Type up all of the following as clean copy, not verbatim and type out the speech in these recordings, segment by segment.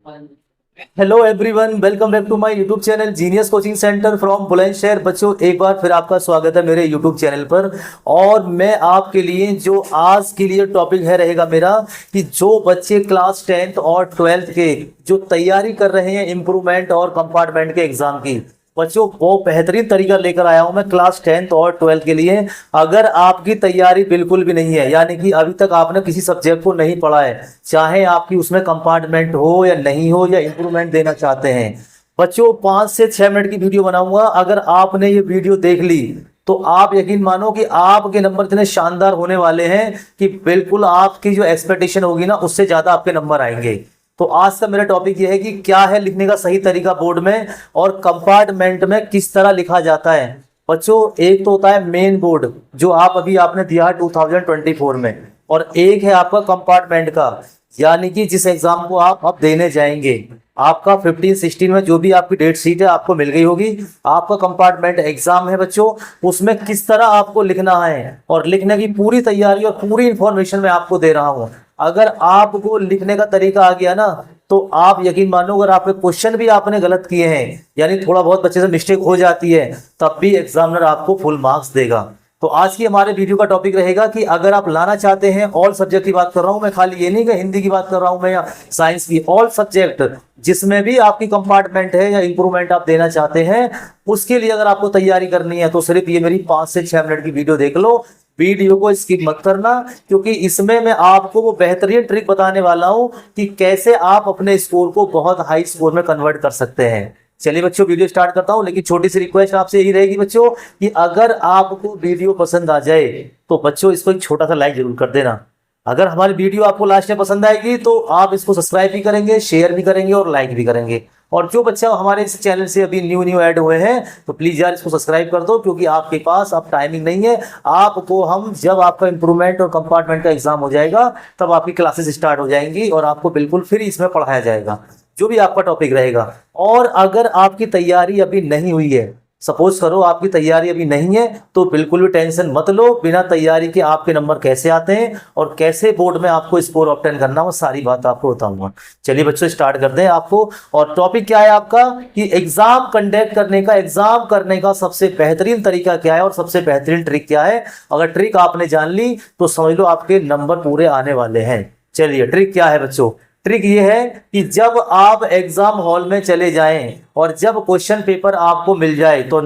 Hello everyone, welcome back to my YouTube channel Genius Coaching Centre from Bulandshahr. बच्चों, एक बार फिर आपका स्वागत है मेरे यूट्यूब चैनल पर। और मैं आपके लिए जो आज के लिए टॉपिक है रहेगा मेरा कि जो बच्चे क्लास 10th और 12th के जो तैयारी कर रहे हैं इम्प्रूवमेंट और कंपार्टमेंट के एग्जाम की, बच्चों वो बेहतरीन तरीका लेकर आया हूं मैं क्लास 10th और 12th के लिए। अगर आपकी तैयारी बिल्कुल भी नहीं है, यानी कि अभी तक आपने किसी सब्जेक्ट को नहीं पढ़ा है, चाहे आपकी उसमें कंपार्टमेंट हो या नहीं हो, या इंप्रूवमेंट देना चाहते हैं, बच्चों 5 से 6 मिनट की वीडियो बनाऊंगा। अगर आपने ये वीडियो देख ली तो आप यकीन मानो कि आपके नंबर इतने शानदार होने वाले हैं कि बिल्कुल आपकी जो एक्सपेक्टेशन होगी ना, उससे ज्यादा आपके नंबर आएंगे। तो आज का मेरा टॉपिक यह है कि क्या है लिखने का सही तरीका बोर्ड में, और कंपार्टमेंट में किस तरह लिखा जाता है। बच्चों, एक तो होता है मेन बोर्ड जो आपने दिया 2024 में, और एक है आपका कंपार्टमेंट का, यानी कि जिस एग्जाम को आप अब देने जाएंगे। आपका 15-16 में जो भी आपकी डेट शीट है आपको मिल गई होगी। आपका कंपार्टमेंट एग्जाम है बच्चों, उसमें किस तरह आपको लिखना है और लिखने की पूरी तैयारी और पूरी इंफॉर्मेशन मैं आपको दे रहा हूं। अगर आपको लिखने का तरीका आ गया ना, तो आप यकीन मानो, अगर आपके क्वेश्चन भी आपने गलत किए हैं, यानी थोड़ा बहुत बच्चे से मिस्टेक हो जाती है, तब भी एग्जामिनर आपको फुल मार्क्स देगा। तो आज की हमारे वीडियो का टॉपिक रहेगा कि अगर आप लाना चाहते हैं, ऑल सब्जेक्ट की बात कर रहा हूं मैं, खाली ये नहीं कि हिंदी की बात कर रहा हूं मैं या साइंस की, ऑल सब्जेक्ट जिसमें भी आपकी कंपार्टमेंट है या इंप्रूवमेंट आप देना चाहते हैं, उसके लिए अगर आपको तैयारी करनी है तो सिर्फ ये मेरी 5 से 6 मिनट की वीडियो देख लो। वीडियो को स्किप मत करना, क्योंकि इसमें मैं आपको वो बेहतरीन ट्रिक बताने वाला हूं कि कैसे आप अपने स्कोर को बहुत हाई स्कोर में कन्वर्ट कर सकते हैं। चलिए बच्चों, वीडियो स्टार्ट करता हूं, लेकिन छोटी सी रिक्वेस्ट आपसे यही रहेगी बच्चों कि अगर आपको वीडियो पसंद आ जाए तो बच्चों इसको एक छोटा सा लाइक जरूर कर देना। अगर हमारी वीडियो आपको लास्ट में पसंद आएगी तो आप इसको सब्सक्राइब भी करेंगे, शेयर भी करेंगे और लाइक भी करेंगे। और जो बच्चा हमारे इस चैनल से अभी न्यू ऐड हुए हैं तो प्लीज यार इसको सब्सक्राइब कर दो, क्योंकि आपके पास अब टाइमिंग नहीं है। आपको हम जब आपका इंप्रूवमेंट और कंपार्टमेंट का एग्जाम हो जाएगा तब आपकी क्लासेस स्टार्ट हो जाएंगी और आपको बिल्कुल फ्री इसमें पढ़ाया जाएगा, जो भी आपका टॉपिक रहेगा। और अगर आपकी तैयारी अभी नहीं हुई है, सपोज करो आपकी तैयारी अभी नहीं है, तो बिल्कुल भी टेंशन मत लो। बिना तैयारी के आपके नंबर कैसे आते हैं और कैसे बोर्ड में आपको स्कोर ऑब्टेन करना, वो सारी बात आपको बताऊंगा। चलिए बच्चों, स्टार्ट करते हैं आपको। और टॉपिक क्या है आपका कि एग्जाम कंडक्ट करने का, एग्जाम करने का सबसे बेहतरीन तरीका क्या है और सबसे बेहतरीन ट्रिक क्या है। अगर ट्रिक आपने जान ली तो समझ लो आपके नंबर पूरे आने वाले हैं। चलिए, ट्रिक क्या है बच्चों? ट्रिक ये है कि जब आप एग्जाम हॉल में चले जाएं और जब क्वेश्चन पेपर आपको मिल जाए तो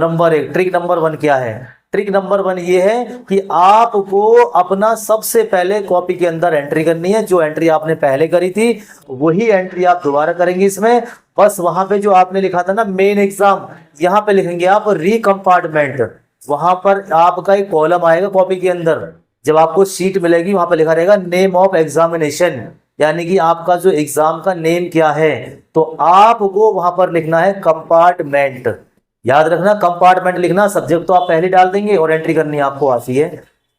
ट्रिक नंबर 1 क्या है? ट्रिक नंबर 1 ये है कि आपको अपना सबसे पहले कॉपी के अंदर एंट्री करनी है। जो एंट्री आपने पहले करी थी वही एंट्री आप दोबारा करेंगे इसमें। बस वहां पे जो आपने लिखा था ना मेन एग्जाम, यहाँ पे लिखेंगे आप री कंपार्टमेंट। वहां पर आपका एक कॉलम आएगा कॉपी के अंदर, जब आपको शीट मिलेगी वहां पर लिखा रहेगा नेम ऑफ एग्जामिनेशन, यानी कि आपका जो एग्जाम का नेम क्या है। तो आपको वहां पर लिखना है कंपार्टमेंट। याद रखना, कंपार्टमेंट लिखना। सब्जेक्ट तो आप पहले डाल देंगे और एंट्री करनी आपको आती है।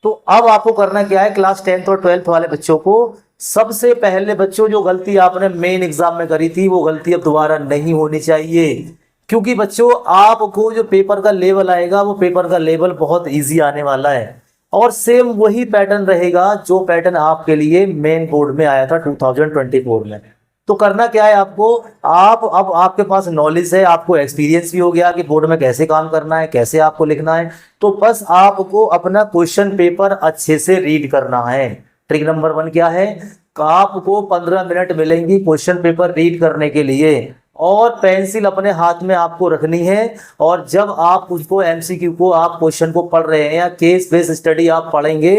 तो अब आपको करना क्या है, क्लास 10th और 12th वाले बच्चों को सबसे पहले बच्चों जो गलती आपने मेन एग्जाम में करी थी वो गलती अब दोबारा नहीं होनी चाहिए। क्योंकि बच्चों आपको जो पेपर का लेवल आएगा वो पेपर का लेवल बहुत ईजी आने वाला है, और सेम वही पैटर्न रहेगा जो पैटर्न आपके लिए मेन बोर्ड में आया था 2024 में। तो करना क्या है आपको, अब आपके पास नॉलेज है, आपको एक्सपीरियंस भी हो गया कि बोर्ड में कैसे काम करना है, कैसे आपको लिखना है। तो बस आपको अपना क्वेश्चन पेपर अच्छे से रीड करना है। ट्रिक नंबर 1 क्या है, आपको 15 मिनट मिलेंगी क्वेश्चन पेपर रीड करने के लिए, और पेंसिल अपने हाथ में आपको रखनी है। और जब आप उसको एमसीक्यू को, आप क्वेश्चन को पढ़ रहे हैं या केस बेस्ड स्टडी आप पढ़ेंगे,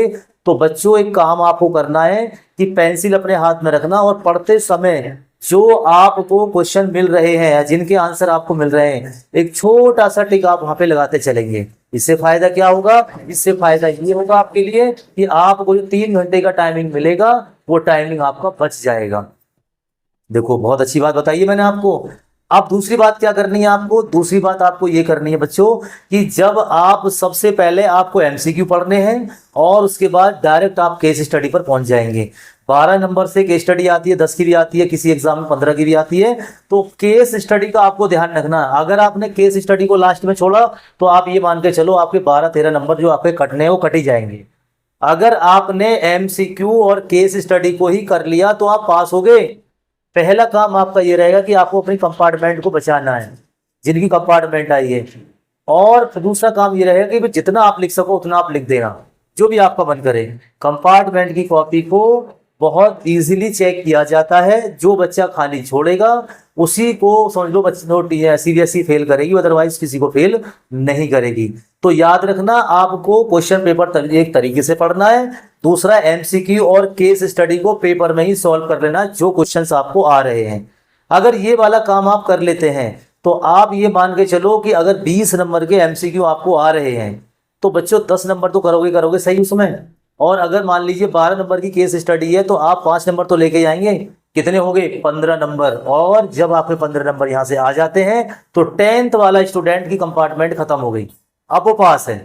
तो बच्चों एक काम आपको करना है कि पेंसिल अपने हाथ में रखना, और पढ़ते समय जो आपको क्वेश्चन मिल रहे हैं या जिनके आंसर आपको मिल रहे हैं, एक छोटा सा टिक आप वहां पे लगाते चलेंगे। इससे फायदा क्या होगा, इससे फायदा ये होगा आपके लिए कि आपको जो 3 घंटे का टाइमिंग मिलेगा वो टाइमिंग आपका बच जाएगा। देखो, बहुत अच्छी बात बताइए मैंने आपको। अब दूसरी बात क्या करनी है आपको, दूसरी बात आपको ये करनी है बच्चों कि जब आप सबसे पहले आपको एमसीक्यू पढ़ने हैं और उसके बाद डायरेक्ट आप केस स्टडी पर पहुंच जाएंगे। 12 नंबर से केस स्टडी आती है, 10 की भी आती है, किसी एग्जाम में 15 की भी आती है। तो केस स्टडी का आपको ध्यान रखना है। अगर आपने केस स्टडी को लास्ट में छोड़ा तो आप ये मान के चलो आपके 12-13 नंबर जो आपके कटने हैं वो कट ही जाएंगे। अगर आपने एमसीक्यू और केस स्टडी को ही कर लिया तो आप पास हो गए। पहला काम आपका ये रहेगा कि आपको अपनी कंपार्टमेंट को बचाना है, जिनकी कंपार्टमेंट आई है। और दूसरा काम ये रहेगा कि जितना आप लिख सको उतना आप लिख देना, जो भी आपका मन करे। कंपार्टमेंट की कॉपी को बहुत इजीली चेक किया जाता है, जो बच्चा खाली छोड़ेगा उसी को समझ लो बच्चा सीबीएसई फेल करेगी, अदरवाइज किसी को फेल नहीं करेगी। तो याद रखना, आपको क्वेश्चन पेपर एक तरीके से पढ़ना है, दूसरा एमसीक्यू और केस स्टडी को पेपर में ही सॉल्व कर लेना जो क्वेश्चंस आपको आ रहे हैं। अगर ये वाला काम आप कर लेते हैं तो आप ये मान के चलो कि अगर 20 नंबर के एमसीक्यू आपको आ रहे हैं तो बच्चों 10 नंबर तो करोगे सही उसमें। और अगर मान लीजिए 12 नंबर की केस स्टडी है तो आप 5 नंबर तो लेके जाएंगे, कितने हो गए 15 नंबर। और जब आपके 15 नंबर यहाँ से आ जाते हैं तो 10th वाला स्टूडेंट की कंपार्टमेंट खत्म हो गई, अब वो पास है।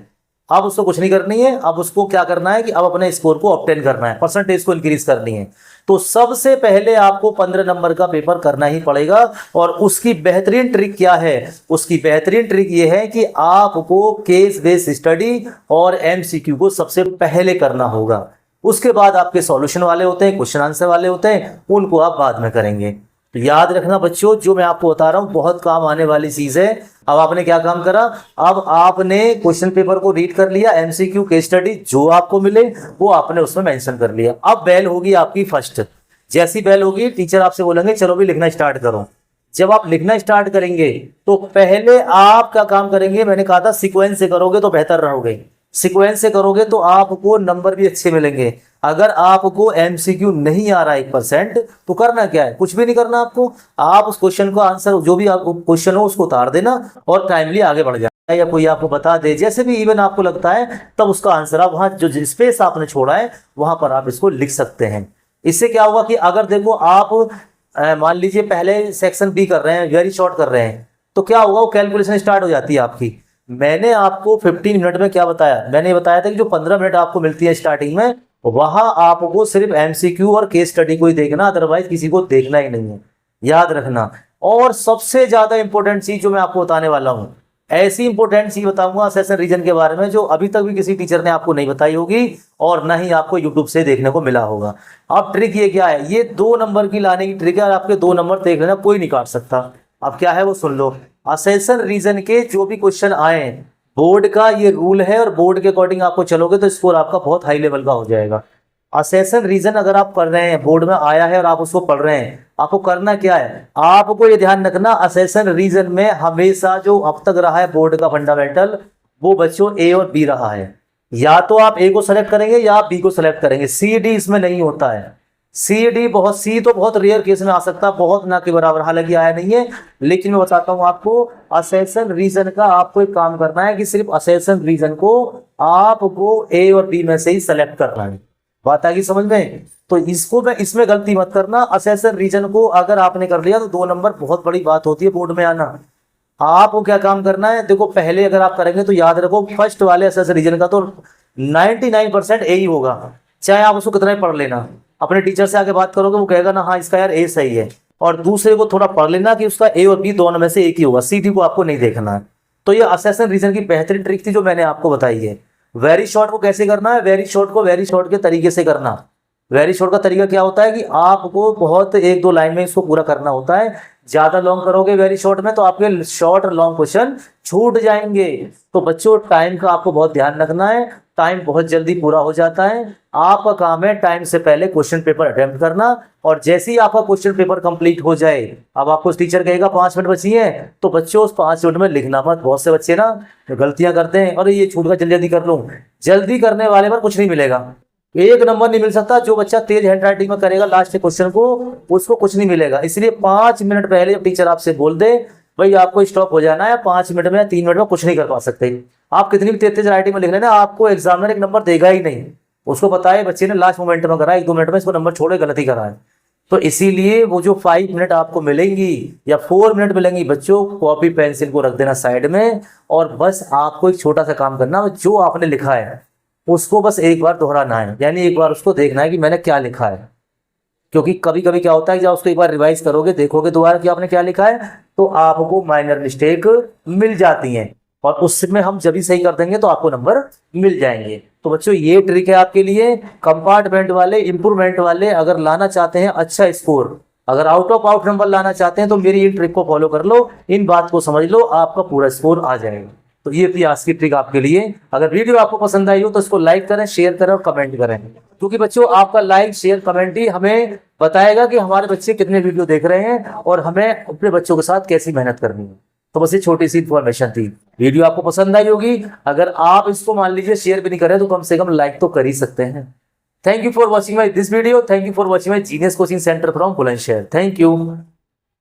अब उसको कुछ नहीं करनी है, अब उसको क्या करना है कि अब अपने स्कोर को ऑब्टेन करना है, परसेंटेज को इंक्रीज करनी है। तो सबसे पहले आपको 15 नंबर का पेपर करना ही पड़ेगा। और उसकी बेहतरीन ट्रिक क्या है? उसकी बेहतरीन ट्रिक ये है कि आपको केस बेस्ड स्टडी और एमसीक्यू को सबसे पहले करना होगा। उसके बाद आपके सॉल्यूशन वाले होते हैं, क्वेश्चन आंसर वाले होते हैं, उनको आप बाद में करेंगे। तो याद रखना बच्चों, जो मैं आपको बता रहा हूं बहुत काम आने वाली चीज है। अब आपने क्या काम करा, अब आपने क्वेश्चन पेपर को रीड कर लिया, एमसीक्यू केस स्टडी जो आपको मिले वो आपने उसमें मेंशन कर लिया। अब बेल होगी आपकी फर्स्ट, जैसी बेल होगी टीचर आपसे बोलेंगे चलो भी लिखना स्टार्ट करो। जब आप लिखना स्टार्ट करेंगे तो पहले आप क्या काम करेंगे, मैंने कहा था सीक्वेंस से करोगे तो बेहतर रहोगे, सीक्वेंस से करोगे तो आपको नंबर भी अच्छे मिलेंगे। अगर आपको एमसीक्यू नहीं आ रहा है 1% तो करना क्या है, कुछ भी नहीं करना आपको, आप उस क्वेश्चन का आंसर जो भी आपको क्वेश्चन हो उसको उतार देना और टाइमली आगे बढ़ जाना, या कोई आपको बता दे जैसे भी इवन आपको लगता है तब उसका आंसर आप वहां जो स्पेस आपने छोड़ा है वहां पर आप इसको लिख सकते हैं। इससे क्या होगा कि अगर देखो आप मान लीजिए पहले सेक्शन बी कर रहे हैं, वेरी शॉर्ट कर रहे हैं, तो क्या होगा वो कैलकुलेशन स्टार्ट हो जाती है आपकी। मैंने आपको 15 मिनट में क्या बताया, मैंने बताया था कि जो 15 मिनट आपको मिलती है स्टार्टिंग में वहां आपको सिर्फ एमसीक्यू और केस स्टडी को ही देखना, अदरवाइज किसी को देखना ही नहीं है, याद रखना। और सबसे ज्यादा इंपॉर्टेंट चीज जो मैं आपको बताने वाला हूं, ऐसी इंपॉर्टेंट चीज बताऊंगा असेसन रीजन के बारे में जो अभी तक भी किसी टीचर ने आपको नहीं बताई होगी और ना ही आपको यूट्यूब से देखने को मिला होगा। अब ट्रिक ये क्या है, ये 2 नंबर की लाने की ट्रिक है और आपके 2 नंबर देख लेना, कोई नहीं काट सकता। अब क्या है वो सुन लो। असेसन रीजन के जो भी क्वेश्चन आए, बोर्ड का ये रूल है और बोर्ड के अकॉर्डिंग आपको चलोगे तो स्कोर आपका बहुत हाई लेवल का हो जाएगा। असेसन रीजन अगर आप पढ़ रहे हैं, बोर्ड में आया है और आप उसको पढ़ रहे हैं, आपको करना क्या है, आपको ये ध्यान रखना असेसन रीजन में हमेशा जो अब तक रहा है बोर्ड का फंडामेंटल वो बच्चों ए और बी रहा है। या तो आप ए को सेलेक्ट करेंगे या आप बी को सेलेक्ट करेंगे, सी डी इसमें नहीं होता है। सी डी बहुत, सी तो बहुत रेयर केस में आ सकता है, बहुत ना के बराबर, हालांकि आया नहीं है, लेकिन मैं बताता हूं आपको असेसन रीजन का आपको एक काम करना है कि सिर्फ असेसन रीजन को आपको ए और बी में से ही सेलेक्ट करना है। बात आ गई समझ में? तो इसको मैं इसमें गलती मत करना, असेसन रीजन को अगर आपने कर लिया तो 2 नंबर बहुत बड़ी बात होती है बोर्ड में आना। आपको क्या काम करना है, देखो पहले अगर आप करेंगे तो याद रखो फर्स्ट वाले असेसन रीजन का तो 99% ए ही होगा, चाहे आप उसको कितना ही पढ़ लेना। अपने टीचर से आके बात करोगे वो कहेगा ना हाँ इसका यार ए सही है, और दूसरे को थोड़ा पढ़ लेना कि उसका ए और बी दोनों में से एक ही होगा, सी डी को आपको नहीं देखना है। तो ये असेसन रीजन की बेहतरीन ट्रिक थी जो मैंने आपको बताई है। वेरी शॉर्ट को कैसे करना है, वेरी शॉर्ट को वेरी शॉर्ट के तरीके से करना। वेरी शॉर्ट का तरीका क्या होता है कि आपको बहुत 1-2 लाइन में इसको पूरा करना होता है। ज्यादा लॉन्ग करोगे वेरी शॉर्ट में तो आपके शॉर्ट और लॉन्ग क्वेश्चन छूट जाएंगे। तो बच्चों टाइम का आपको बहुत ध्यान रखना है, टाइम बहुत जल्दी पूरा हो जाता है। आपका काम है टाइम से पहले क्वेश्चन पेपर अटेम्प्ट करना, और जैसे ही आपका क्वेश्चन पेपर कंप्लीट हो जाए, अब आपको टीचर कहेगा 5 मिनट बची है तो बच्चों उस 5 मिनट में लिखना मत। बहुत से बच्चे ना गलतियां करते हैं, अरे ये छूट गया जल्दी जल्दी कर लूं, जल्दी करने वाले पर कुछ नहीं मिलेगा, 1 नंबर नहीं मिल सकता। जो बच्चा तेज हैंड राइटिंग में करेगा लास्ट क्वेश्चन को उसको कुछ नहीं मिलेगा। इसलिए 5 मिनट पहले जब टीचर आपसे बोल दे भाई आपको स्टॉप हो जाना है 5 मिनट में या 3 मिनट में, कुछ नहीं कर पा सकते। आप कितनी भी तेज राइटिंग में लिख लेना, आपको एग्जामिनर 1 नंबर देगा ही नहीं। उसको पता है बच्चे ने लास्ट मोमेंट में करा, 1-2 मिनट में इसको नंबर छोड़े गलती करा है। तो इसीलिए वो जो 5 मिनट आपको मिलेंगी या 4 मिनट मिलेंगी बच्चों, कॉपी पेंसिल को रख देना साइड में, और बस आपको एक छोटा सा काम करना, जो आपने लिखा है उसको बस एक बार दोहराना है, यानी एक बार उसको देखना है कि मैंने क्या लिखा है। क्योंकि कभी कभी क्या होता है जब उसको एक बार रिवाइज करोगे, देखोगे दोबारा कि आपने क्या लिखा है, तो आपको माइनर मिस्टेक मिल जाती हैं, और उसमें हम जब भी सही कर देंगे तो आपको नंबर मिल जाएंगे। तो बच्चों ये ट्रिक है आपके लिए। कंपार्टमेंट वाले, इंप्रूवमेंट वाले अगर लाना चाहते हैं अच्छा स्कोर, अगर आउट नंबर लाना चाहते हैं तो मेरी इन ट्रिक को फॉलो कर लो, इन बात को समझ लो, आपका पूरा स्कोर आ जाएगा। तो ये थी आज की ट्रिक आपके लिए। अगर वीडियो आपको पसंद आई हो तो इसको लाइक करें, शेयर करें और कमेंट करें, क्योंकि बच्चों आपका लाइक शेयर कमेंट ही हमें बताएगा कि हमारे बच्चे कितने वीडियो देख रहे हैं और हमें अपने बच्चों के साथ कैसी मेहनत करनी है। तो बस ये छोटी सी इन्फॉर्मेशन थी। वीडियो आपको पसंद आई होगी, अगर आप इसको मान लीजिए शेयर भी नहीं करें तो कम से कम लाइक तो कर ही सकते हैं। Thank you for watching my this video. Thank you for watching my genius Coaching Centre from Bulandshahr. Thank you.